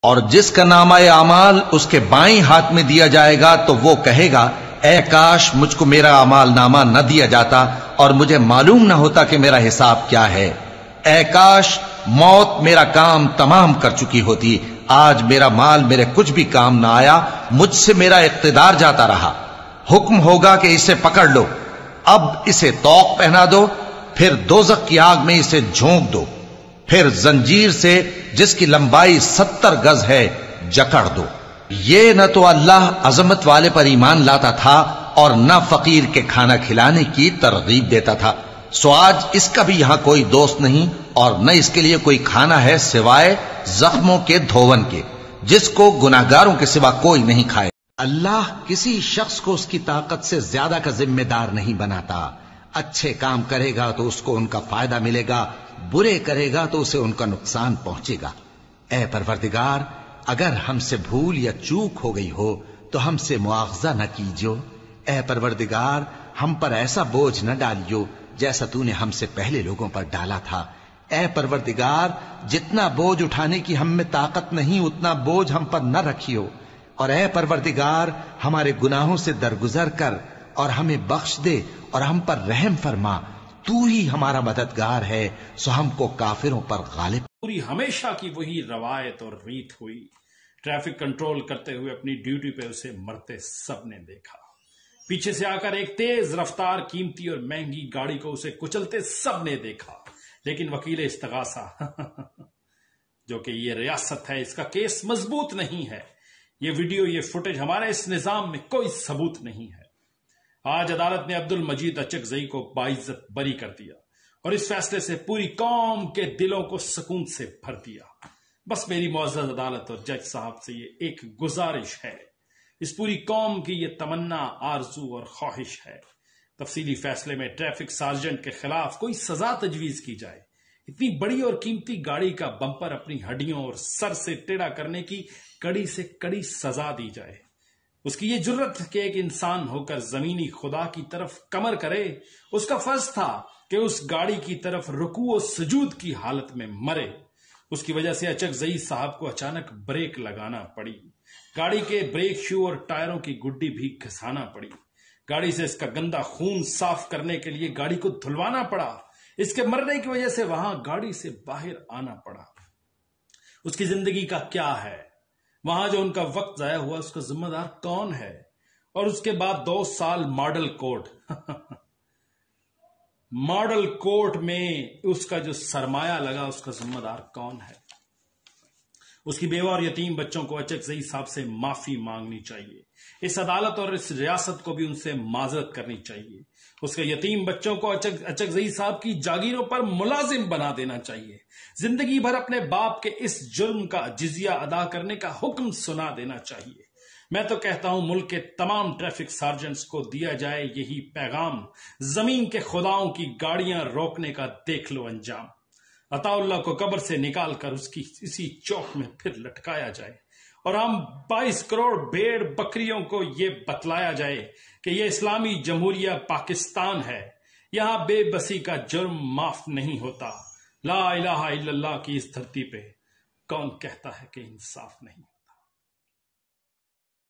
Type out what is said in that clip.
اور جس کا نامہ اعمال اس کے بائیں ہاتھ میں دیا جائے گا تو وہ کہے گا اے کاش مجھ کو میرا اعمال نامہ نہ دیا جاتا اور مجھے معلوم نہ ہوتا کہ میرا حساب کیا ہے۔ اے کاش موت میرا کام تمام کر چکی ہوتی، آج میرا مال میرے کچھ بھی کام نہ آیا، مجھ سے میرا اقتدار جاتا رہا۔ حکم ہوگا کہ اسے پکڑ لو، اب اسے طوق پہنا دو، پھر دوزخ کی آگ میں اسے جھونک دو، پھر زنجیر سے جس کی لمبائی 70 گز ہے جکڑ دو۔ یہ نہ تو اللہ عظمت والے پر ایمان لاتا تھا اور نہ فقیر کے کھانا کھلانے کی ترغیب دیتا تھا، سو آج اس کا بھی یہاں کوئی دوست نہیں اور نہ اس کے لیے کوئی کھانا ہے سوائے زخموں کے دھون کے، جس کو گناہگاروں کے سوا کوئی نہیں کھائے۔ اللہ کسی شخص کو اس کی طاقت سے زیادہ کا ذمہ دار نہیں بناتا، اچھے کام کرے گا تو اس کو ان کا فائدہ ملے گا، برے کرے گا تو اسے ان کا نقصان پہنچے گا۔ اے پروردگار، اگر ہم سے بھول یا چوک ہو گئی ہو تو ہم سے مواخذہ نہ کیجو۔ اے پروردگار، ہم پر ایسا بوجھ نہ ڈالیو جیسا تو نے ہم سے پہلے لوگوں پر ڈالا تھا۔ اے پروردگار، جتنا بوجھ اٹھانے کی ہم میں طاقت نہیں اتنا بوجھ ہم پر نہ رکھیو، اور اے پروردگار ہمارے گناہوں سے درگزر کر اور ہمیں بخش دے اور ہم پر رحم فرما، تو ہی ہمارا مددگار ہے، سو ہم کو کافروں پر غالب۔ پوری ہمیشہ کی وہی روایت اور ریت ہوئی، ٹریفک کنٹرول کرتے ہوئے اپنی ڈیوٹی پہ اسے مرتے سب نے دیکھا، پیچھے سے آ کر ایک تیز رفتار قیمتی اور مہنگی گاڑی کو اسے کچلتے سب نے دیکھا، لیکن وکیل استغاثہ جو کہ یہ ریاست ہے، اس کا کیس مضبوط نہیں ہے، یہ ویڈیو یہ فوٹیج ہمارے اس نظام میں کوئی ثبوت نہیں ہے۔ آج عدالت نے عبد المجید اچکزئی کو باعزت بری کر دیا اور اس فیصلے سے پوری قوم کے دلوں کو سکون سے بھر دیا۔ بس میری معزز عدالت اور جج صاحب سے یہ ایک گزارش ہے، اس پوری قوم کی یہ تمنا، آرزو اور خواہش ہے، تفصیلی فیصلے میں ٹریفک سارجنٹ کے خلاف کوئی سزا تجویز کی جائے، اتنی بڑی اور قیمتی گاڑی کا بمپر اپنی ہڈیوں اور سر سے ٹیڑھا کرنے کی کڑی سے کڑی سزا دی جائے۔ اس کی یہ جرت کہ ایک انسان ہو کر زمینی خدا کی طرف کمر کرے، اس کا فرض تھا کہ اس گاڑی کی طرف رکوع و سجود کی حالت میں مرے۔ اس کی وجہ سے اچکزئی صاحب کو اچانک بریک لگانا پڑی، گاڑی کے بریک شو اور ٹائروں کی گڈی بھی گھسانا پڑی، گاڑی سے اس کا گندا خون صاف کرنے کے لیے گاڑی کو دھلوانا پڑا، اس کے مرنے کی وجہ سے وہاں گاڑی سے باہر آنا پڑا۔ اس کی زندگی کا کیا ہے؟ وہاں جو ان کا وقت ضائع ہوا اس کا ذمہ دار کون ہے؟ اور اس کے بعد 2 سال ماڈل کورٹ ماڈل کورٹ میں اس کا جو سرمایہ لگا اس کا ذمہ دار کون ہے؟ اس کی بیوہ اور یتیم بچوں کو اچکزئی صاحب سے معافی مانگنی چاہیے، اس عدالت اور اس ریاست کو بھی ان سے معذرت کرنی چاہیے، اس کے یتیم بچوں کو اچکزئی صاحب کی جاگیروں پر ملازم بنا دینا چاہیے، زندگی بھر اپنے باپ کے اس جرم کا جزیہ ادا کرنے کا حکم سنا دینا چاہیے۔ میں تو کہتا ہوں ملک کے تمام ٹریفک سارجنٹس کو دیا جائے یہی پیغام، زمین کے خداؤں کی گاڑیاں روکنے کا دیکھ لو انجام، عطا اللہ کو قبر سے نکال کر اس کی اسی چوک میں پھر لٹکایا جائے، اور ہم 22 کروڑ بھیڑ بکریوں کو یہ بتلایا جائے کہ یہ اسلامی جمہوریہ پاکستان ہے، یہاں بے بسی کا جرم معاف نہیں ہوتا۔ لا الہ الا اللہ کی اس دھرتی پہ کون کہتا ہے کہ انصاف نہیں؟